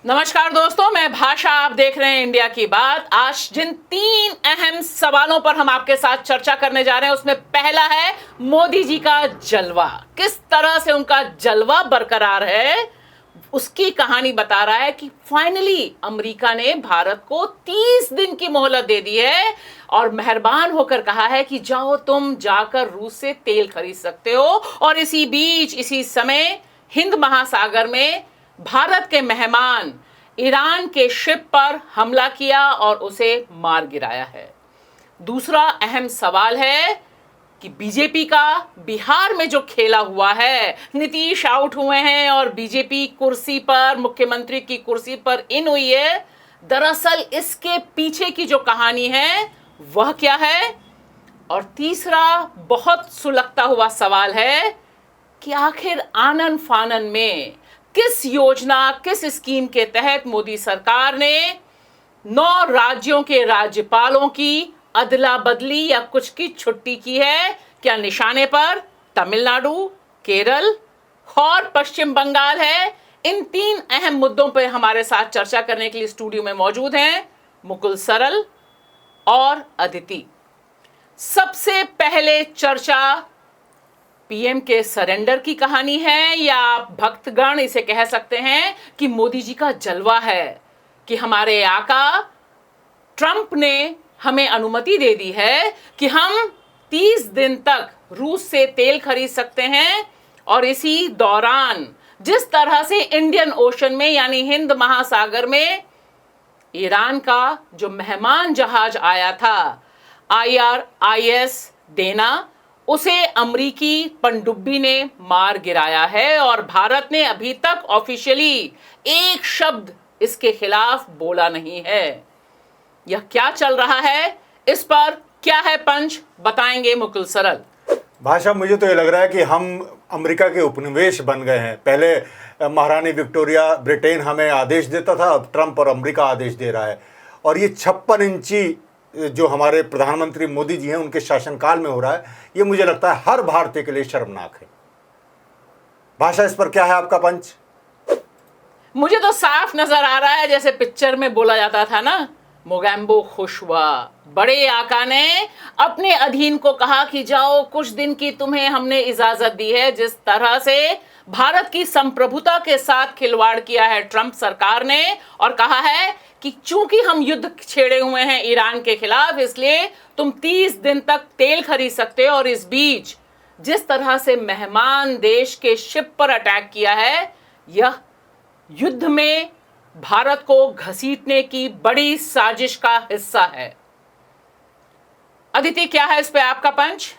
नमस्कार दोस्तों, मैं भाषा, आप देख रहे हैं इंडिया की बात। आज जिन 3 अहम सवालों पर हम आपके साथ चर्चा करने जा रहे हैं उसमें पहला है मोदी जी का जलवा। किस तरह से उनका जलवा बरकरार है उसकी कहानी बता रहा है कि फाइनली अमेरिका ने भारत को 30 दिन की मोहलत दे दी है और मेहरबान होकर कहा है कि जाओ तुम जाकर रूस से तेल खरीद सकते हो। और इसी बीच इसी समय हिंद महासागर में भारत के मेहमान ईरान के शिप पर हमला किया और उसे मार गिराया है। दूसरा अहम सवाल है कि बीजेपी का बिहार में जो खेला हुआ है, नीतीश आउट हुए हैं और बीजेपी कुर्सी पर, मुख्यमंत्री की कुर्सी पर इन हुई है। दरअसल इसके पीछे की जो कहानी है वह क्या है? और तीसरा बहुत सुलगता हुआ सवाल है कि आखिर आनन फानन में किस योजना, किस स्कीम के तहत मोदी सरकार ने 9 राज्यों के राज्यपालों की अदला बदली या कुछ की छुट्टी की है? क्या निशाने पर तमिलनाडु, केरल और पश्चिम बंगाल है? इन 3 अहम मुद्दों पर हमारे साथ चर्चा करने के लिए स्टूडियो में मौजूद हैं मुकुल सरल और अदिति। सबसे पहले चर्चा पीएम के सरेंडर की कहानी है, या आप भक्तगण इसे कह सकते हैं कि मोदी जी का जलवा है कि हमारे आका ट्रंप ने हमें अनुमति दे दी है कि हम 30 दिन तक रूस से तेल खरीद सकते हैं। और इसी दौरान जिस तरह से इंडियन ओशन में यानी हिंद महासागर में ईरान का जो मेहमान जहाज आया था IRIS देना, उसे अमरीकी पनडुब्बी ने मार गिराया है और भारत ने अभी तक ऑफिशियली एक शब्द इसके खिलाफ बोला नहीं है। यह क्या चल रहा है, इस पर क्या है पंच, बताएंगे मुकुल सरल। भाषा, मुझे तो ये लग रहा है कि हम अमेरिका के उपनिवेश बन गए हैं। पहले महारानी विक्टोरिया ब्रिटेन हमें आदेश देता था, अब ट्रंप और अमेरिका आदेश दे रहा है। और ये 56 इंची जो हमारे प्रधानमंत्री मोदी जी हैं उनके शासनकाल में हो रहा है, ये मुझे लगता है हर भारतीय के लिए शर्मनाक है। भाषा, इस पर क्या है आपका पंच? मुझे तो साफ नजर आ रहा है जैसे पिक्चर में बोला जाता था ना, मोगैम्बो खुश हुआ। बड़े आका ने अपने अधीन को कहा कि जाओ, कुछ दिन की तुम्हें हमने इजाजत दी है। जिस तरह से भारत की संप्रभुता के साथ खिलवाड़ किया है ट्रंप सरकार ने और कहा है कि चूंकि हम युद्ध छेड़े हुए हैं ईरान के खिलाफ, इसलिए तुम 30 दिन तक तेल खरीद सकते हो। और इस बीच जिस तरह से मेहमान देश के शिप पर अटैक किया है, यह युद्ध में भारत को घसीटने की बड़ी साजिश का हिस्सा है। अदिति, क्या है इस पे आपका पंच?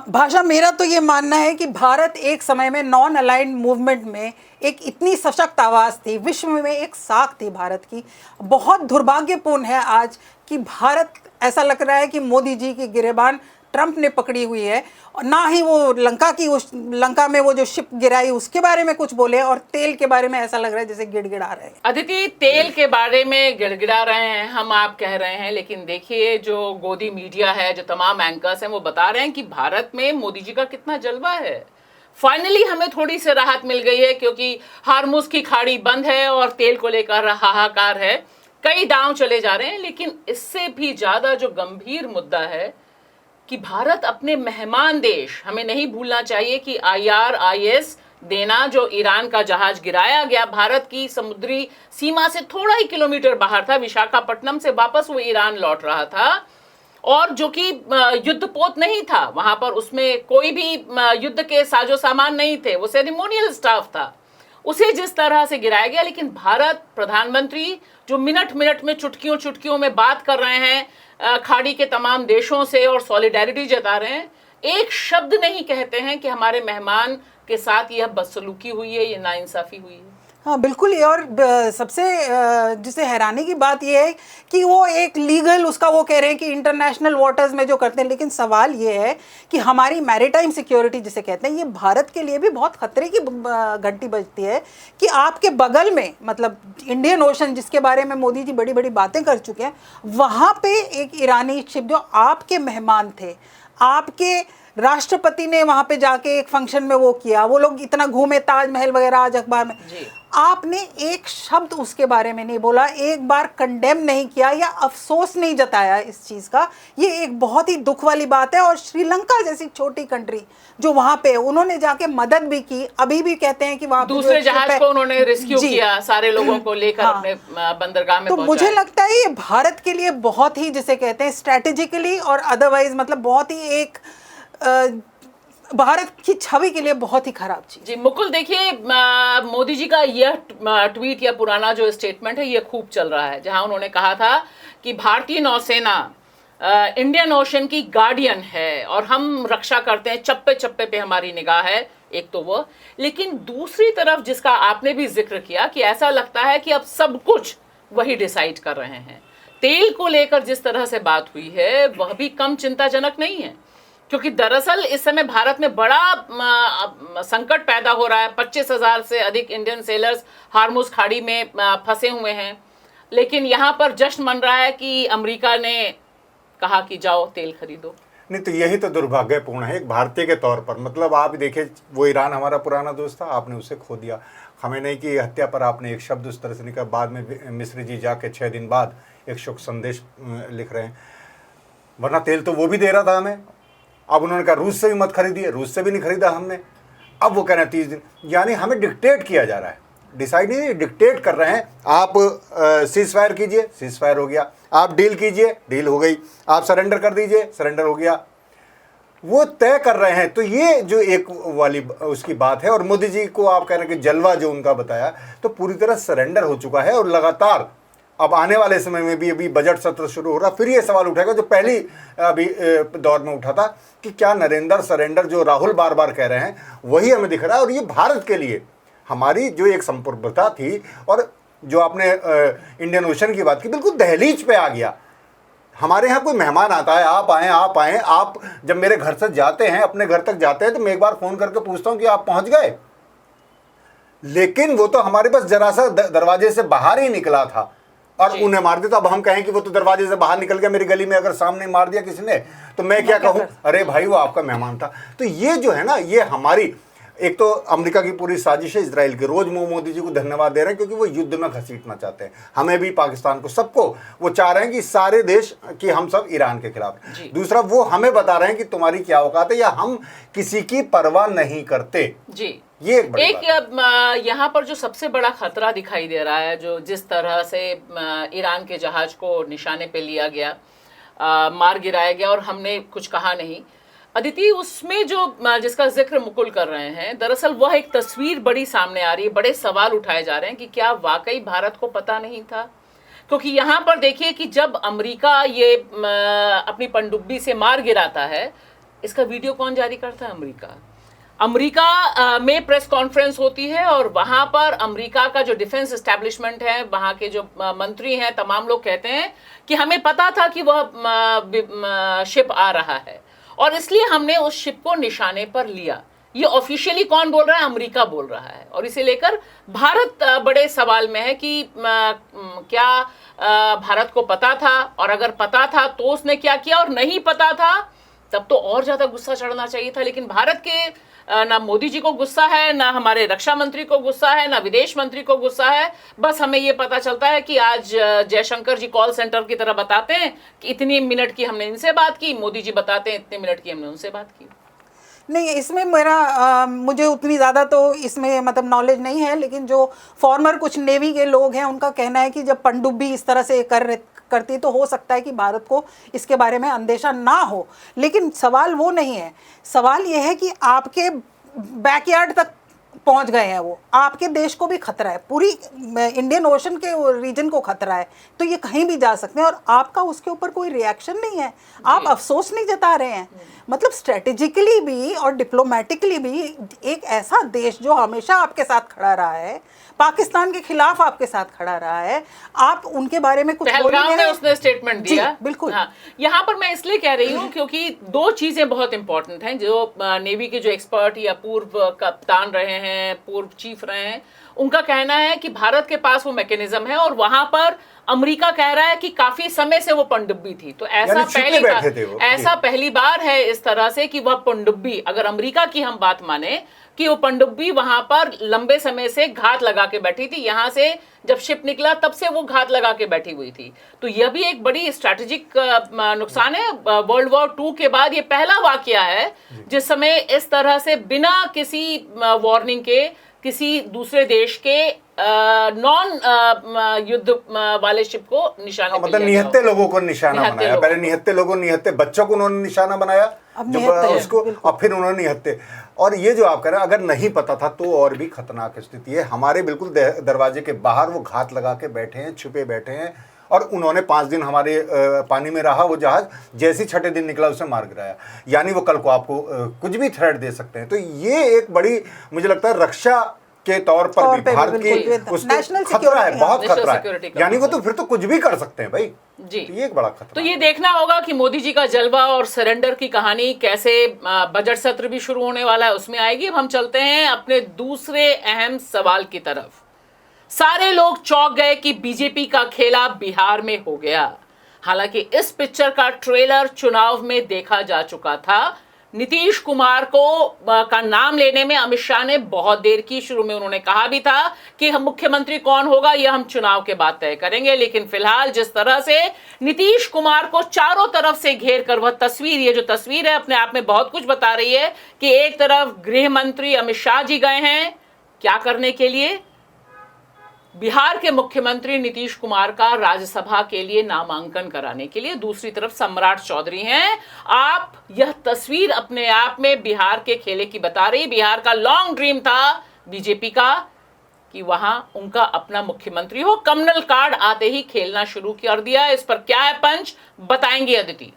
भाषा, मेरा तो ये मानना है कि भारत एक समय में नॉन अलाइंड मूवमेंट में एक इतनी सशक्त आवाज़ थी, विश्व में एक साख थी भारत की। बहुत दुर्भाग्यपूर्ण है आज कि भारत, ऐसा लग रहा है कि मोदी जी की गिरेबान ट्रंप ने पकड़ी हुई है और ना ही वो लंका में वो जो शिप गिराई उसके बारे में कुछ बोले, और तेल के बारे में ऐसा लग रहा है जैसे गिड़गिड़ा रहे हैं। अदिति, तेल के बारे में गिड़गिड़ा रहे हैं हम, आप कह रहे हैं, लेकिन देखिए जो गोदी मीडिया है, जो तमाम एंकर्स हैं, वो बता रहे हैं कि भारत में मोदी जी का कितना जलवा है। फाइनली हमें थोड़ी सी राहत मिल गई है क्योंकि हार्मुज की खाड़ी बंद है और तेल को लेकर हाहाकार है, कई दांव चले जा रहे हैं। लेकिन इससे भी ज्यादा जो गंभीर मुद्दा है कि भारत अपने मेहमान देश, हमें नहीं भूलना चाहिए कि IRIS देना, जो ईरान का जहाज गिराया गया, भारत की समुद्री सीमा से थोड़ा ही किलोमीटर बाहर था, विशाखापट्टनम से वापस वो ईरान लौट रहा था और जो कि युद्धपोत नहीं था वहां पर, उसमें कोई भी युद्ध के साजो सामान नहीं थे, वो सेरेमोनियल स्टाफ था, उसे जिस तरह से गिराया गया। लेकिन भारत प्रधानमंत्री जो मिनट मिनट में चुटकियों में बात कर रहे हैं खाड़ी के तमाम देशों से और सॉलिडेरिटी जता रहे हैं, एक शब्द नहीं कहते हैं कि हमारे मेहमान के साथ यह बदसलूकी हुई है, ये नाइंसाफी हुई है। हाँ बिल्कुल। और सबसे जिसे हैरानी की बात यह है कि वो एक लीगल उसका वो कह रहे हैं कि इंटरनेशनल वाटर्स में जो करते हैं, लेकिन सवाल ये है कि हमारी मैरीटाइम सिक्योरिटी जिसे कहते हैं, ये भारत के लिए भी बहुत खतरे की घंटी बजती है कि आपके बगल में, मतलब इंडियन ओशन जिसके बारे में मोदी जी बड़ी बड़ी बातें कर चुके हैं, वहाँ पे एक ईरानी शिप जो आपके मेहमान थे, आपके राष्ट्रपति ने वहां पे जाके एक फंक्शन में वो किया, वो लोग इतना घूमे, ताजमहल वगैरह आज अखबार में, आपने एक शब्द उसके बारे में नहीं बोला, एक बार कंडेम नहीं किया या अफसोस नहीं जताया इस चीज़ का। ये एक बहुत ही दुख वाली बात है। और श्रीलंका जैसी छोटी कंट्री जो वहाँ पे, उन्होंने जाके मदद भी की, अभी भी कहते हैं कि वहाँ दूसरे जहाज को उन्होंने रेस्क्यू किया, सारे लोगों को लेकर अपने बंदरगाह में तो मुझे लगता है ये भारत के लिए बहुत ही, जिसे कहते हैं स्ट्रेटेजिकली और अदरवाइज, मतलब बहुत ही एक भारत की छवि के लिए बहुत ही खराब चीज। जी मुकुल, देखिए मोदी जी का यह ट्वीट या पुराना जो स्टेटमेंट है ये खूब चल रहा है, जहां उन्होंने कहा था कि भारतीय नौसेना इंडियन ओशन की गार्डियन है और हम रक्षा करते हैं, चप्पे चप्पे पे हमारी निगाह है। एक तो वो, लेकिन दूसरी तरफ जिसका आपने भी जिक्र किया कि ऐसा लगता है कि अब सब कुछ वही डिसाइड कर रहे हैं। तेल को लेकर जिस तरह से बात हुई है वह भी कम चिंताजनक नहीं है, क्योंकि दरअसल इस समय भारत में बड़ा संकट पैदा हो रहा है। 25,000 से अधिक इंडियन सेलर्स हार्मुज खाड़ी में फंसे हुए हैं, लेकिन यहाँ पर जश्न मन रहा है कि अमेरिका ने कहा कि जाओ तेल खरीदो। नहीं तो यही तो दुर्भाग्यपूर्ण है एक भारतीय के तौर पर। मतलब आप देखिए, वो ईरान हमारा पुराना दोस्त था, आपने उसे खो दिया। खमेनी की हत्या पर आपने एक शब्द उस तरह से निकला, बाद में मिस्री जी जाके 6 दिन बाद एक शोक संदेश लिख रहे हैं, वरना तेल तो वो भी दे रहा था हमें। अब उन्होंने कहा रूस से भी मत खरीदिए, रूस से भी नहीं खरीदा हमने। अब वो कह रहे हैं 30 दिन, यानी हमें डिक्टेट किया जा रहा है, डिसाइड नहीं, डिक्टेट कर रहे हैं। आप सीज फायर कीजिए, सीज फायर हो गया, आप डील कीजिए, डील हो गई, आप सरेंडर कर दीजिए, सरेंडर हो गया, वो तय कर रहे हैं। तो ये जो एक वाली उसकी बात है। और मोदी जी को आप कह रहे हैं कि जलवा जो उनका बताया, तो पूरी तरह सरेंडर हो चुका है। और लगातार अब आने वाले समय में भी, अभी बजट सत्र शुरू हो रहा, फिर ये सवाल उठेगा जो पहली अभी दौर में उठा था कि क्या नरेंद्र सरेंडर जो राहुल बार बार कह रहे हैं वही हमें दिख रहा है। और ये भारत के लिए हमारी जो एक संप्रभुता थी, और जो आपने इंडियन ओशन की बात की, बिल्कुल दहलीज पे आ गया। हमारे यहाँ कोई मेहमान आता है, आप आएँ आप आएँ, आप जब मेरे घर से जाते हैं, अपने घर तक जाते हैं, तो मैं एक बार फ़ोन करके पूछता हूँ कि आप पहुँच गए। लेकिन वो तो हमारे पास जरा सा दरवाजे से बाहर ही निकला था और उन्हें मार दिया। तो अब हम कहें कि वो तो दरवाजे से बाहर निकल गया, मेरी गली में अगर सामने मार दिया किसी ने, तो मैं क्या कहूँ, अरे भाई वो आपका मेहमान था। तो ये जो है ना, ये हमारी एक तो अमेरिका की पूरी साजिश है, इजराइल की। रोज मोदी जी को धन्यवाद दे रहे हैं क्योंकि वो युद्ध में घसीटना चाहते हैं हमें भी, पाकिस्तान को, सबको। वो चाह रहे हैं कि सारे देश कि हम सब ईरान के खिलाफ। दूसरा, वो हमें बता रहे हैं कि तुम्हारी क्या औकात है, या हम किसी की परवाह नहीं करते। जी, ये एक यहाँ पर जो सबसे बड़ा खतरा दिखाई दे रहा है, जो जिस तरह से ईरान के जहाज को निशाने पे लिया गया, मार गिराया गया और हमने कुछ कहा नहीं। अदिति, उसमें जो जिसका जिक्र मुकुल कर रहे हैं, दरअसल वह एक तस्वीर बड़ी सामने आ रही है, बड़े सवाल उठाए जा रहे हैं कि क्या वाकई भारत को पता नहीं था। क्योंकि यहाँ पर देखिए कि जब अमेरिका ये अपनी पनडुब्बी से मार गिराता है, इसका वीडियो कौन जारी करता है? अमेरिका में प्रेस कॉन्फ्रेंस होती है और वहां पर अमेरिका का जो डिफेंस एस्टेब्लिशमेंट है, वहां के जो मंत्री हैं, तमाम लोग कहते हैं कि हमें पता था कि वह शिप आ रहा है और इसलिए हमने उस शिप को निशाने पर लिया। ये ऑफिशियली कौन बोल रहा है? अमेरिका बोल रहा है। और इसे लेकर भारत बड़े सवाल में है कि क्या भारत को पता था, और अगर पता था तो उसने क्या किया, और नहीं पता था तब तो और ज्यादा गुस्सा चढ़ना चाहिए था। लेकिन भारत के ना मोदी जी को गुस्सा है, ना हमारे रक्षा मंत्री को गुस्सा है, ना विदेश मंत्री को गुस्सा है। बस हमें ये पता चलता है कि आज जयशंकर जी कॉल सेंटर की तरह बताते हैं कि इतनी मिनट की हमने इनसे बात की, मोदी जी बताते हैं इतने मिनट की हमने उनसे बात की। नहीं, इसमें मेरा मुझे उतनी ज़्यादा तो इसमें मतलब नॉलेज नहीं है, लेकिन जो फॉर्मर कुछ नेवी के लोग हैं उनका कहना है कि जब पनडुब्बी इस तरह से करती तो हो सकता है कि भारत को इसके बारे में अंदेशा ना हो। लेकिन सवाल वो नहीं है, सवाल ये है कि आपके बैकयार्ड तक पहुंच गए हैं, वो आपके देश को भी खतरा है, पूरी इंडियन ओशन के रीजन को खतरा है, तो ये कहीं भी जा सकते हैं और आपका उसके ऊपर कोई रिएक्शन नहीं है, आप अफसोस नहीं जता रहे हैं। मतलब स्ट्रेटेजिकली भी और डिप्लोमेटिकली भी एक ऐसा देश जो हमेशा आपके साथ खड़ा रहा है, पाकिस्तान के खिलाफ आपके साथ खड़ा रहा है, आप उनके बारे में कुछ पहलगाम में उसने स्टेटमेंट दिया। बिल्कुल। हाँ, यहाँ पर मैं इसलिए कह रही हूँ क्योंकि दो चीजें बहुत इंपॉर्टेंट हैं। जो नेवी के जो एक्सपर्ट या पूर्व कप्तान रहे हैं, पूर्व चीफ रहे हैं, उनका कहना है कि भारत के पास वो मैकेनिज्म है और वहां पर अमेरिका कह रहा है कि काफी समय से वो पनडुब्बी थी। तो ऐसा पहली बार है इस तरह से कि वह पनडुब्बी, अगर अमेरिका की हम बात माने कि वो पनडुब्बी वहां पर लंबे समय से घात लगा के बैठी थी, यहां से जब शिप निकला तब से वो घात लगा के बैठी हुई थी। तो यह भी एक बड़ी स्ट्रैटेजिक नुकसान है। वर्ल्ड वॉर 2 के बाद ये पहला वाकया है जिस समय इस तरह से बिना किसी वार्निंग के किसी दूसरे देश के नॉन युद्ध वाले शिप को निशाने पे मतलब निहत्थे लोगों को निशाना बनाया। पहले निहत्थे बच्चों को उन्होंने निशाना बनाया उसको, और फिर उन्होंने निहत्थे। और ये जो आप कह रहे हैं, अगर नहीं पता था तो और भी खतरनाक स्थिति है। हमारे बिल्कुल दरवाजे के बाहर वो घात लगा के बैठे हैं, छुपे बैठे हैं, और उन्होंने 5 दिन हमारे पानी में रहा। वो जहाज जैसे ही 6ठे दिन निकला उसे मार गिराया। यानी वो कल को आपको कुछ भी थ्रेट दे सकते हैं। तो ये एक बड़ी, मुझे लगता है, रक्षा के तौर पर भी भारत की उसको खतरा है, बहुत खतरा है। यानी वो तो फिर तो कुछ भी कर सकते हैं भाई जी। तो ये एक बड़ा खतरा। तो ये देखना होगा कि मोदी जी का जलवा और सरेंडर की कहानी कैसे, बजट सत्र भी शुरू होने वाला है उसमें आएगी। अब हम चलते हैं अपने दूसरे अहम सवाल की तरफ। सारे लोग चौंक गए कि बीजेपी का खेला बिहार में हो गया। हालांकि इस पिक्चर का ट्रेलर चुनाव में देखा जा चुका था। नीतीश कुमार का नाम लेने में अमित शाह ने बहुत देर की। शुरू में उन्होंने कहा भी था कि हम मुख्यमंत्री कौन होगा यह हम चुनाव के बाद तय करेंगे, लेकिन फिलहाल जिस तरह से नीतीश कुमार को चारों तरफ से घेर कर वह तस्वीर, ये जो तस्वीर है अपने आप में बहुत कुछ बता रही है कि एक तरफ गृह मंत्री अमित शाह जी गए हैं क्या करने के लिए, बिहार के मुख्यमंत्री नीतीश कुमार का राज्यसभा के लिए नामांकन कराने के लिए, दूसरी तरफ सम्राट चौधरी हैं। आप यह तस्वीर अपने आप में बिहार के खेले की बता रही। बिहार का लॉन्ग ड्रीम था बीजेपी का कि वहां उनका अपना मुख्यमंत्री हो। कम्युनल कार्ड आते ही खेलना शुरू कर दिया। इस पर क्या है पंच, बताएंगे अदिति।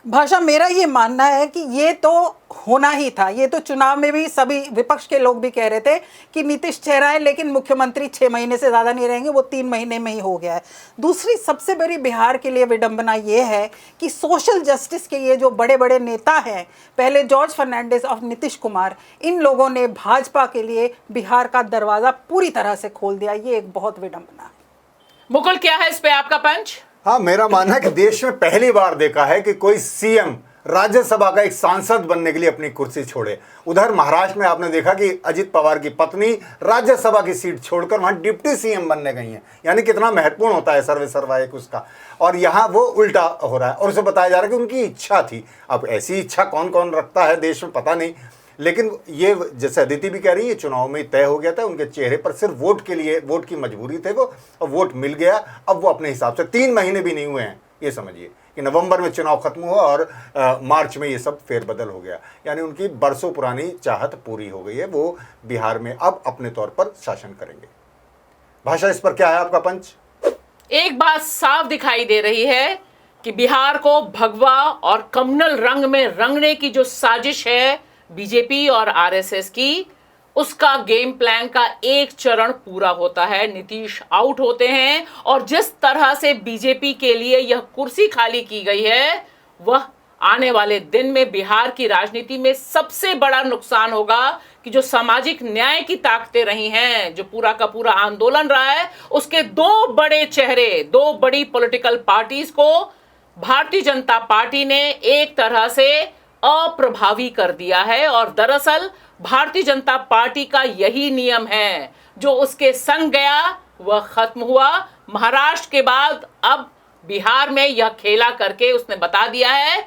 भाषा, मेरा ये मानना है कि ये तो होना ही था। ये तो चुनाव में भी सभी विपक्ष के लोग भी कह रहे थे कि नीतीश चेहरा है लेकिन मुख्यमंत्री 6 महीने से ज़्यादा नहीं रहेंगे, वो 3 महीने में ही हो गया है। दूसरी सबसे बड़ी बिहार के लिए विडंबना ये है कि सोशल जस्टिस के ये जो बड़े बड़े नेता हैं, पहले जॉर्ज फर्नांडिस और नीतीश कुमार, इन लोगों ने भाजपा के लिए बिहार का दरवाज़ा पूरी तरह से खोल दिया। ये एक बहुत विडंबना है। मुकुल, क्या है इस पे आपका पंच? हाँ, मेरा मानना है कि देश में पहली बार देखा है कि कोई सीएम राज्यसभा का एक सांसद बनने के लिए अपनी कुर्सी छोड़े। उधर महाराष्ट्र में आपने देखा कि अजित पवार की पत्नी राज्यसभा की सीट छोड़कर वहां डिप्टी सीएम बनने गई हैं। यानी कितना महत्वपूर्ण होता है सर्वे सर्वा एक उसका। और यहाँ वो उल्टा हो रहा है और उसे बताया जा रहा है कि उनकी इच्छा थी। अब ऐसी इच्छा कौन कौन रखता है देश में पता नहीं, लेकिन ये जैसे अदिति भी कह रही है, चुनाव में तय हो गया था। उनके चेहरे पर सिर्फ वोट के लिए, वोट की मजबूरी थे वो, और वोट मिल गया। अब वो अपने हिसाब से 3 महीने भी नहीं हुए हैं, ये समझिए कि नवंबर में चुनाव खत्म हुआ और मार्च में ये सब फेरबदल हो गया। यानी उनकी बरसों पुरानी चाहत पूरी हो गई है। वो बिहार में अब अपने तौर पर शासन करेंगे। भाषा, इस पर क्या है आपका पंच? एक बात साफ दिखाई दे रही है कि बिहार को भगवा और कम्युनल रंग में रंगने की जो साजिश है बीजेपी और आरएसएस की, उसका गेम प्लान का एक चरण पूरा होता है। नीतीश आउट होते हैं और जिस तरह से बीजेपी के लिए यह कुर्सी खाली की गई है, वह आने वाले दिन में बिहार की राजनीति में सबसे बड़ा नुकसान होगा कि जो सामाजिक न्याय की ताकतें रही हैं, जो पूरा का पूरा आंदोलन रहा है, उसके 2 बड़े चेहरे, 2 बड़ी पॉलिटिकल पार्टीज को भारतीय जनता पार्टी ने एक तरह से अप्रभावी कर दिया है। और दरअसल भारतीय जनता पार्टी का यही नियम है, जो उसके संग गया वह खत्म हुआ। महाराष्ट्र के बाद अब बिहार में यह खेला करके उसने बता दिया है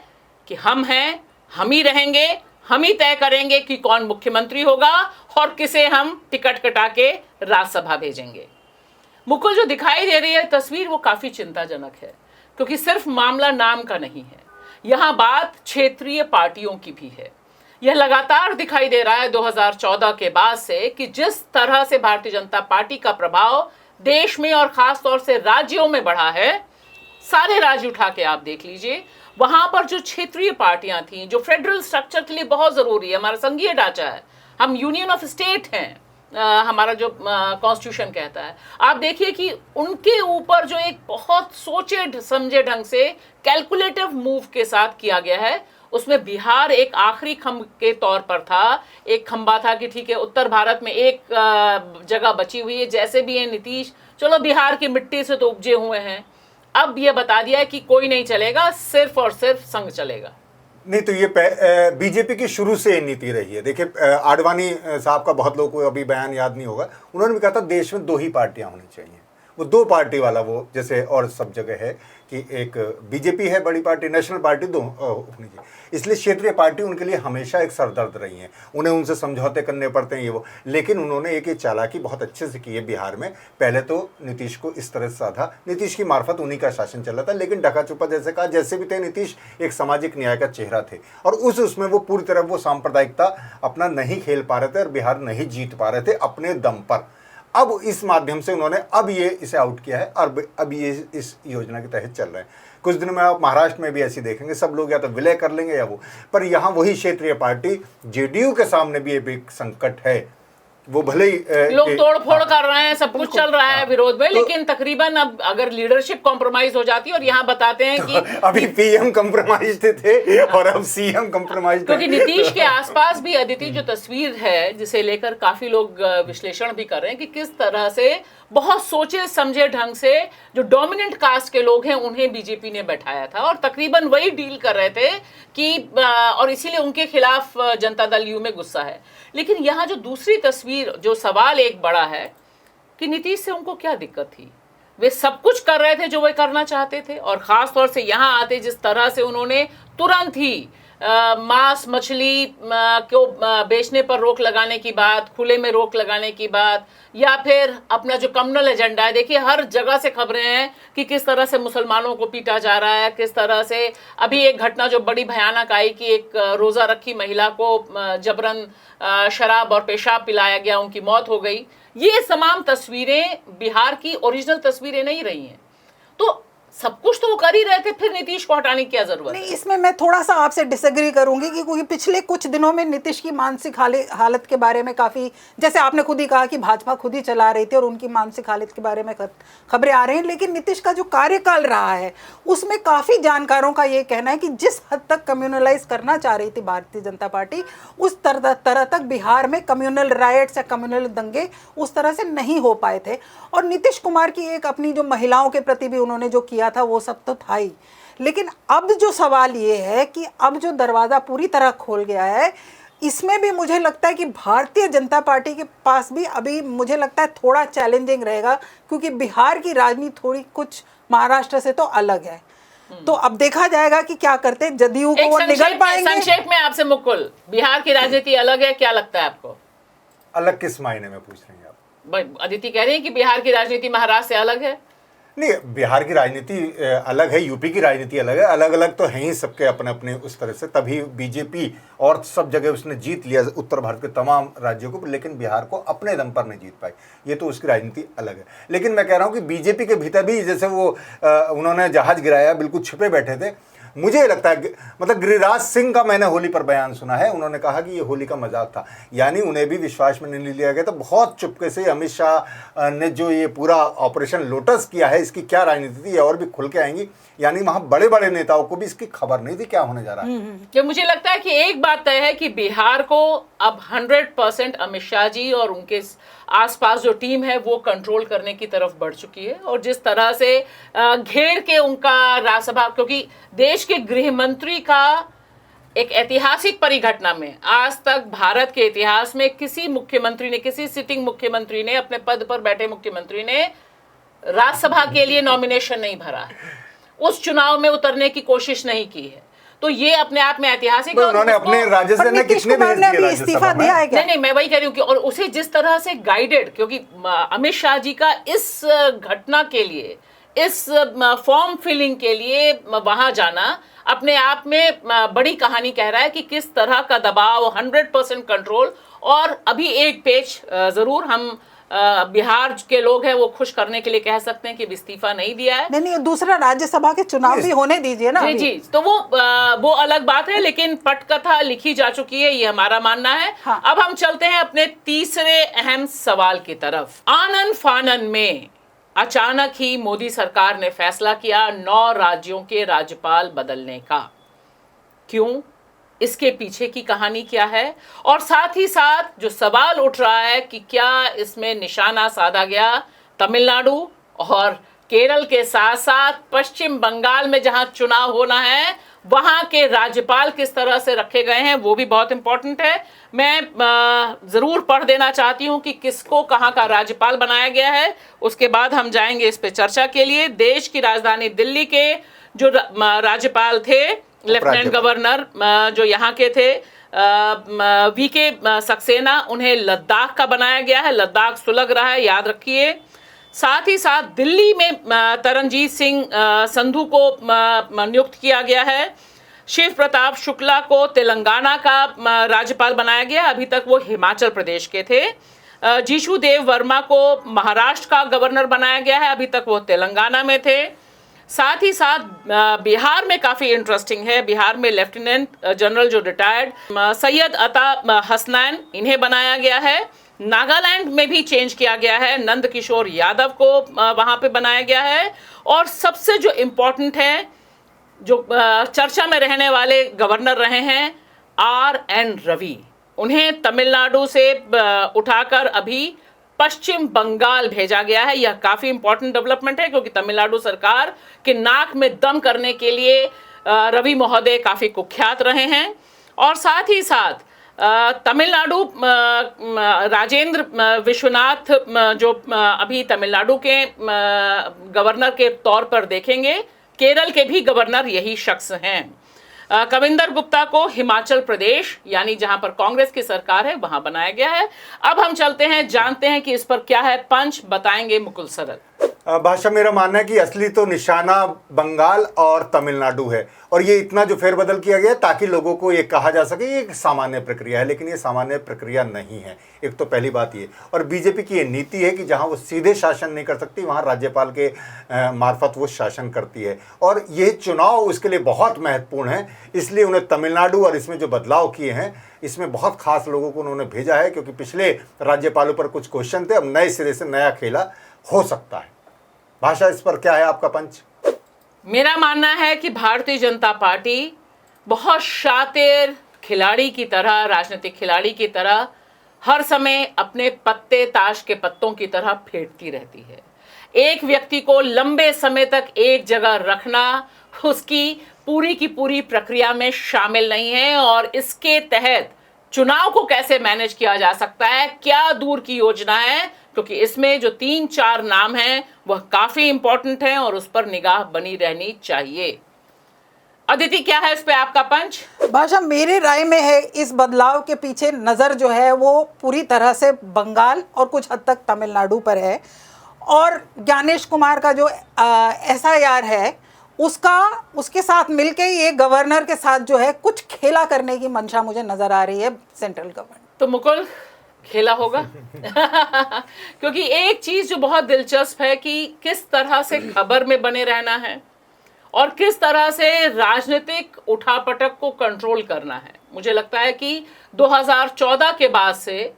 कि हम हैं, हम ही रहेंगे, हम ही तय करेंगे कि कौन मुख्यमंत्री होगा और किसे हम टिकट कटा के राज्यसभा भेजेंगे। मुकुल, जो दिखाई दे रही है तस्वीर वो काफी चिंताजनक है, क्योंकि सिर्फ मामला नाम का नहीं है, यहां बात क्षेत्रीय पार्टियों की भी है। यह लगातार दिखाई दे रहा है 2014 के बाद से कि जिस तरह से भारतीय जनता पार्टी का प्रभाव देश में और खास तौर से राज्यों में बढ़ा है, सारे राज्य उठा के आप देख लीजिए, वहां पर जो क्षेत्रीय पार्टियां थीं, जो फेडरल स्ट्रक्चर के लिए बहुत जरूरी है, हमारा संघीय ढांचा है, हम यूनियन ऑफ स्टेट हैं, हमारा जो कॉन्स्टिट्यूशन कहता है, आप देखिए कि उनके ऊपर जो एक बहुत सोचे समझे ढंग से कैलकुलेटिव मूव के साथ किया गया है, उसमें बिहार एक आखिरी खंभ के तौर पर था, एक खंभा था कि ठीक है उत्तर भारत में एक जगह बची हुई है, जैसे भी है नीतीश, चलो बिहार की मिट्टी से तो उपजे हुए हैं। अब ये बता दिया है कि कोई नहीं चलेगा, सिर्फ और सिर्फ संघ चलेगा। नहीं तो ये बीजेपी की शुरू से ये नीति रही है। देखिए आडवाणी साहब का बहुत लोगों को अभी बयान याद नहीं होगा, उन्होंने भी कहा था देश में 2 ही पार्टियां होनी चाहिए। वो 2 पार्टी वाला वो जैसे और सब जगह है कि एक बीजेपी है बड़ी पार्टी, नेशनल पार्टी 2 होनी चाहिए। इसलिए क्षेत्रीय पार्टी उनके लिए हमेशा एक सरदर्द रही है, उन्हें उनसे समझौते करने पड़ते हैं ये वो। लेकिन उन्होंने एक चालाकी बहुत अच्छे से की है बिहार में। पहले तो नीतीश को इस तरह से साधा, नीतीश की मार्फत उन्हीं का शासन चल रहा था, लेकिन ढका छुपा जैसे कहा, जैसे भी थे नीतीश एक सामाजिक न्याय का चेहरा थे और उसमें वो पूरी तरह वो सांप्रदायिकता अपना नहीं खेल पा रहे थे और बिहार नहीं जीत पा रहे थे अपने दम पर। अब इस माध्यम से उन्होंने अब ये इसे आउट किया है और अब ये इस योजना के तहत चल रहे हैं। कुछ दिनों में आप महाराष्ट्र में भी ऐसी देखेंगे, सब लोग या तो विलय कर लेंगे या वो, पर यहाँ वही क्षेत्रीय पार्टी जेडीयू के सामने भी एक संकट है। वो भले ही लोग तोड़ फोड़ कर रहे हैं, सब कुछ चल रहा है विरोध में, लेकिन तकरीबन अब अगर लीडरशिप कॉम्प्रोमाइज हो जाती है, और यहाँ बताते हैं कि अभी पीएम कॉम्प्रोमाइज थे और अब सीएम कॉम्प्रोमाइज, क्योंकि नीतीश के आसपास भी अदिति जो तस्वीर है जिसे लेकर काफी लोग विश्लेषण भी कर रहे हैं कि किस तरह से बहुत सोचे समझे ढंग से जो डोमिनेंट कास्ट के लोग हैं उन्हें बीजेपी ने बैठाया था और तकरीबन वही डील कर रहे थे कि और इसीलिए उनके खिलाफ जनता दल यू में गुस्सा है। लेकिन यहाँ जो दूसरी तस्वीर, जो सवाल एक बड़ा है कि नीतीश से उनको क्या दिक्कत थी, वे सब कुछ कर रहे थे जो वे करना चाहते थे, और खास तौर से यहाँ आते जिस तरह से उन्होंने तुरंत ही मांस मछली को बेचने पर रोक लगाने की बात, खुले में रोक लगाने की बात, या फिर अपना जो कम्युनल एजेंडा है, देखिए हर जगह से खबरें हैं कि किस तरह से मुसलमानों को पीटा जा रहा है, किस तरह से अभी एक घटना जो बड़ी भयानक आई कि एक रोज़ा रखी महिला को जबरन शराब और पेशाब पिलाया गया, उनकी मौत हो गई। ये तमाम तस्वीरें बिहार की ओरिजिनल तस्वीरें नहीं रही हैं। तो सब कुछ तो वो कर ही रहे थे, फिर नीतीश को हटाने की क्या जरूरत नहीं, इसमें मैं थोड़ा सा आपसे डिसएग्री करूंगी कि क्योंकि पिछले कुछ दिनों में नीतीश की मानसिक हालत के बारे में काफ़ी, जैसे आपने खुद ही कहा कि भाजपा खुद ही चला रही थी और उनकी मानसिक हालत के बारे में खबरें आ रही हैं, लेकिन नीतीश का जो कार्यकाल रहा है उसमें काफ़ी जानकारों का ये कहना है कि जिस हद तक कम्युनलाइज करना चाह रही थी भारतीय जनता पार्टी, उस तरह तक बिहार में कम्युनल राइट्स या कम्युनल दंगे उस तरह से नहीं हो पाए थे। और नीतीश कुमार की एक अपनी जो महिलाओं के प्रति भी उन्होंने जो किया था वो सब तो था ही, लेकिन अब जो सवाल ये है कि अब जो दरवाज़ा पूरी तरह खोल गया है, इसमें भी मुझे लगता है कि भारतीय जनता पार्टी के पास भी अभी मुझे लगता है थोड़ा चैलेंजिंग रहेगा, क्योंकि बिहार की राजनीति थोड़ी कुछ महाराष्ट्र से तो अलग है। तो अब देखा जाएगा कि क्या करते हैं, जदयू को वो निगल पाएंगे। संक्षेप में आपसे मुकुल, बिहार की राजनीति अलग है, क्या लगता है आपको? अलग किस मायने में पूछ रही हैं आप? अदिति कह रही है कि बिहार की राजनीति महाराष्ट्र से अलग है। नहीं, बिहार की राजनीति अलग है, यूपी की राजनीति अलग है, अलग अलग तो हैं ही सबके अपने अपने उस तरह से। तभी बीजेपी और सब जगह उसने जीत लिया उत्तर भारत के तमाम राज्यों को, लेकिन बिहार को अपने दम पर नहीं जीत पाई, ये तो उसकी राजनीति अलग है। लेकिन मैं कह रहा हूँ कि बीजेपी के भीतर भी जैसे वो उन्होंने जहाज गिराया, बिल्कुल छिपे बैठे थे। मुझे लगता है मतलब गिरिराज सिंह का मैंने होली पर बयान सुना है, उन्होंने कहा कि ये होली का मजाक था, यानी उन्हें भी विश्वास में नहीं लिया गया। तो बहुत चुपके से अमित शाह ने जो ये पूरा ऑपरेशन लोटस किया है, इसकी क्या राजनीति थी और भी खुल के आएंगी, यानी वहाँ बड़े बड़े नेताओं को भी इसकी खबर नहीं थी क्या होने जा रहा है। कि मुझे लगता है कि एक बात तय है कि बिहार को अब 100% अमित शाह जी और उनके आसपास जो टीम है वो कंट्रोल करने की तरफ बढ़ चुकी है, और जिस तरह से घेर के उनका राज्यसभा, क्योंकि देश के गृह मंत्री का एक ऐतिहासिक परिघटना में आज तक भारत के इतिहास में किसी मुख्यमंत्री ने, किसी सिटिंग मुख्यमंत्री ने, अपने पद पर बैठे मुख्यमंत्री ने राज्यसभा के लिए नॉमिनेशन नहीं भरा है, उस चुनाव में उतरने की कोशिश नहीं की है। तो ये अपने आप में ऐतिहासिक है। उन्होंने अपने राज्य से ने कितने इस्तीफा दिया है क्या? नहीं, मैं वही कह रही हूँ कि और उसे जिस तरह से गाइडेड, क्योंकि अमित शाह जी का इस घटना के लिए, इस फॉर्म फिलिंग के लिए वहां जाना अपने आप में बड़ी कहानी कह रहा है कि किस तरह का दबाव, 100% कंट्रोल। और अभी एक पेच जरूर हम बिहार के लोग हैं वो खुश करने के लिए कह सकते हैं कि इस्तीफा नहीं दिया है। नहीं, दूसरा राज्यसभा के चुनाव भी होने दीजिए ना। जी, तो वो अलग बात है, लेकिन पटकथा लिखी जा चुकी है, ये हमारा मानना है। हाँ। अब हम चलते हैं अपने तीसरे अहम सवाल की तरफ। आनन फानन में अचानक ही मोदी सरकार ने फैसला किया 9 राज्यों के राज्यपाल बदलने का। क्यों? इसके पीछे की कहानी क्या है, और साथ ही साथ जो सवाल उठ रहा है कि क्या इसमें निशाना साधा गया तमिलनाडु और केरल के साथ साथ पश्चिम बंगाल में जहां चुनाव होना है वहां के राज्यपाल किस तरह से रखे गए हैं, वो भी बहुत इंपॉर्टेंट है। मैं जरूर पढ़ देना चाहती हूं कि किसको कहां का राज्यपाल बनाया गया है, उसके बाद हम जाएंगे इस पे चर्चा के लिए। देश की राजधानी दिल्ली के जो राज्यपाल थे, लेफ्टिनेंट गवर्नर जो यहाँ के थे वीके सक्सेना, उन्हें लद्दाख का बनाया गया है। लद्दाख सुलग रहा है, याद रखिए। साथ ही साथ दिल्ली में तरनजीत सिंह संधू को नियुक्त किया गया है। शिव प्रताप शुक्ला को तेलंगाना का राज्यपाल बनाया गया, अभी तक वो हिमाचल प्रदेश के थे। जीशु देव वर्मा को महाराष्ट्र का गवर्नर बनाया गया है, अभी तक वो तेलंगाना में थे। साथ ही साथ बिहार में काफ़ी इंटरेस्टिंग है, बिहार में लेफ्टिनेंट जनरल जो रिटायर्ड सैयद अता हसनैन, इन्हें बनाया गया है। नागालैंड में भी चेंज किया गया है, नंद किशोर यादव को वहाँ पे बनाया गया है। और सबसे जो इम्पोर्टेंट है, जो चर्चा में रहने वाले गवर्नर रहे हैं RN रवि, उन्हें तमिलनाडु से उठाकर अभी पश्चिम बंगाल भेजा गया है। यह काफ़ी इंपॉर्टेंट डेवलपमेंट है क्योंकि तमिलनाडु सरकार के नाक में दम करने के लिए रवि महोदय काफ़ी कुख्यात रहे हैं। और साथ ही साथ तमिलनाडु राजेंद्र विश्वनाथ जो अभी तमिलनाडु के गवर्नर के तौर पर देखेंगे, केरल के भी गवर्नर यही शख्स हैं। कविंदर गुप्ता को हिमाचल प्रदेश, यानी जहां पर कांग्रेस की सरकार है, वहां बनाया गया है। अब हम चलते हैं, जानते हैं कि इस पर क्या है पंच, बताएंगे मुकुल सरल। भाषा, मेरा मानना है कि असली तो निशाना बंगाल और तमिलनाडु है, और ये इतना जो फेरबदल किया गया ताकि लोगों को ये कहा जा सके ये एक सामान्य प्रक्रिया है, लेकिन ये सामान्य प्रक्रिया नहीं है। एक तो पहली बात ये, और बीजेपी की ये नीति है कि जहां वो सीधे शासन नहीं कर सकती वहां राज्यपाल के मार्फत वो शासन करती है, और ये चुनाव उसके लिए बहुत महत्वपूर्ण है। इसलिए उन्हें तमिलनाडु और इसमें जो बदलाव किए हैं इसमें बहुत खास लोगों को उन्होंने भेजा है, क्योंकि पिछले राज्यपालों पर कुछ क्वेश्चन थे, अब नए सिरे से नया खेला हो सकता है। भाषा, इस पर क्या है आपका पंच? मेरा मानना है कि भारतीय जनता पार्टी बहुत शातिर खिलाड़ी की तरह, राजनीतिक खिलाड़ी की तरह हर समय अपने पत्ते ताश के पत्तों की तरह फेंटती रहती है। एक व्यक्ति को लंबे समय तक एक जगह रखना उसकी पूरी की पूरी प्रक्रिया में शामिल नहीं है, और इसके तहत चुनाव को कैसे मैनेज किया जा सकता है, क्या दूर की योजना है, क्योंकि इसमें जो 3-4 नाम हैं वह काफी इंपॉर्टेंट हैं और उस पर निगाह बनी रहनी चाहिए। अदिति, क्या है इस पे आपका पंच? भाषा, मेरे राय में है इस बदलाव के पीछे नज़र जो है वो पूरी तरह से बंगाल और कुछ हद तक तमिलनाडु पर है, और ज्ञानेश कुमार का जो SIR है उसके साथ मिलके ये गवर्नर के साथ जो है कुछ खेला करने की मंशा मुझे नज़र आ रही है सेंट्रल गवर्नमेंट। तो मुकुल, खेला होगा क्योंकि एक चीज जो बहुत दिलचस्प है कि किस तरह से खबर में बने रहना है और किस तरह से राजनीतिक उठापटक को कंट्रोल करना है। मुझे लगता है कि 2014 के बाद से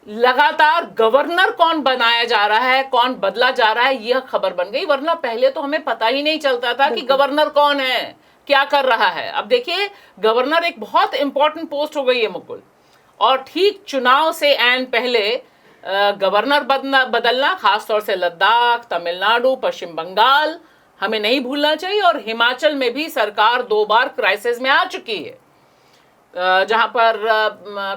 लगातार गवर्नर कौन बनाया जा रहा है, कौन बदला जा रहा है, यह खबर बन गई, वरना पहले तो हमें पता ही नहीं चलता था कि गवर्नर कौन है, क्या कर रहा है। अब देखिए, गवर्नर एक बहुत इंपॉर्टेंट पोस्ट हो गई है मुकुल, और ठीक चुनाव से ऐन पहले गवर्नर बदलना, खासतौर से लद्दाख, तमिलनाडु, पश्चिम बंगाल हमें नहीं भूलना चाहिए। और हिमाचल में भी सरकार 2 बार क्राइसिस में आ चुकी है, जहां पर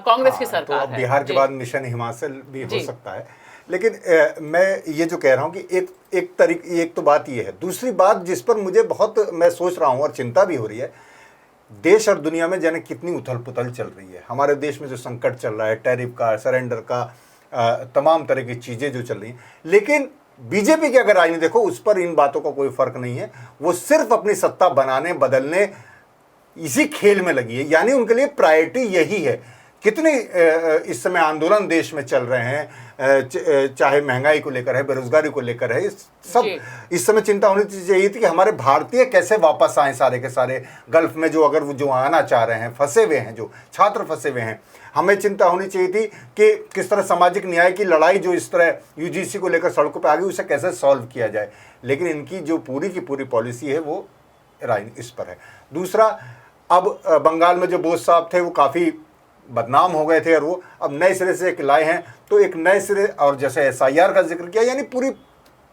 कांग्रेस की सरकार तो है। बिहार के बाद मिशन हिमाचल भी हो सकता है। लेकिन मैं ये जो कह रहा हूँ कि एक तो बात ये है, दूसरी बात जिस पर मुझे बहुत मैं सोच रहा हूँ और चिंता भी हो रही है, देश और दुनिया में जाने कितनी उथल पुथल चल रही है। हमारे देश में जो संकट चल रहा है, टैरिफ का, सरेंडर का, तमाम तरह की चीज़ें जो चल रही हैं, लेकिन बीजेपी की अगर राजनीति देखो उस पर इन बातों का कोई फर्क नहीं है। वो सिर्फ अपनी सत्ता बनाने बदलने इसी खेल में लगी है, यानी उनके लिए प्रायोरिटी यही है। कितने इस समय आंदोलन देश में चल रहे हैं, चाहे महंगाई को लेकर है, बेरोजगारी को लेकर है, सब इस समय चिंता होनी चाहिए थी कि हमारे भारतीय कैसे वापस आए सारे के सारे गल्फ में, जो अगर वो जो आना चाह रहे हैं, फंसे हुए हैं, जो छात्र फंसे हुए हैं। हमें चिंता होनी चाहिए थी कि किस तरह सामाजिक न्याय की लड़ाई जो इस तरह UGC को लेकर सड़कों पर आ गई, उसे कैसे सॉल्व किया जाए। लेकिन इनकी जो पूरी की पूरी पॉलिसी है वो इस पर है। दूसरा, अब बंगाल में जो बोस साहब थे वो काफ़ी बदनाम हो गए थे और वो अब नए सिरे से एक लाए हैं, तो एक नए सिरे, और जैसे SIR का जिक्र किया, यानी पूरी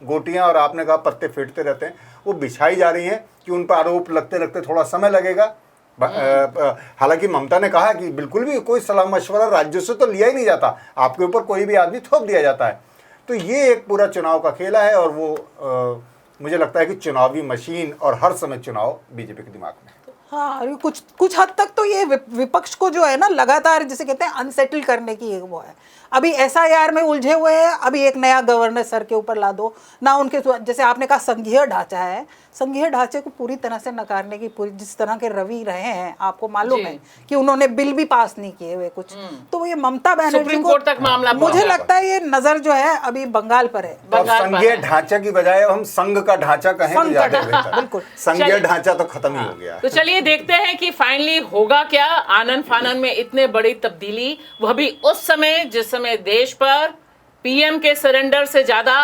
गोटियां और आपने कहा पत्ते फेंटते रहते हैं, वो बिछाई जा रही हैं कि उन पर आरोप लगते लगते थोड़ा समय लगेगा। हालांकि ममता ने कहा कि बिल्कुल भी कोई सलाह मशवरा राज्यों से तो लिया ही नहीं जाता, आपके ऊपर कोई भी आदमी थोप दिया जाता है। तो ये एक पूरा चुनाव का खेला है, और वो मुझे लगता है कि चुनावी मशीन और हर समय चुनाव बीजेपी के दिमाग में है। हाँ, अरे कुछ हद तक तो ये विपक्ष को जो है ना लगातार जिसे कहते हैं अनसेटल करने की एक वो है। अभी SIR में उलझे हुए हैं, अभी एक नया गवर्नर सर के ऊपर ला दो ना, उनके जैसे आपने कहा संघीय ढांचा है, संघीय ढांचे को पूरी तरह से नकारने की पूरी जिस तरह के रवि रहे हैं, आपको मालूम है कि उन्होंने बिल भी पास नहीं किए हुए कुछ, तो ये ममता बनर्जी सुप्रीम कोर्ट तक मामला मुझे लगता है ये नजर जो है अभी बंगाल पर है। और संघीय ढांचा की बजाय हम संघ का ढांचा कहें तो ज्यादा बेहतर। बिल्कुल, संघीय ढांचा तो खत्म ही हो गया। तो चलिए देखते हैं कि फाइनली होगा क्या। आनन फानन में इतने बड़ी तब्दीली, वह भी उस समय जिस समय देश पर PM के सरेंडर से ज्यादा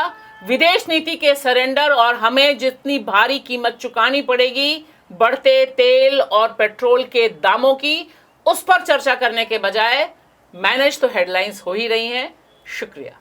विदेश नीति के सरेंडर और हमें जितनी भारी कीमत चुकानी पड़ेगी बढ़ते तेल और पेट्रोल के दामों की, उस पर चर्चा करने के बजाय मैनेज तो हेडलाइंस हो ही रही हैं। शुक्रिया।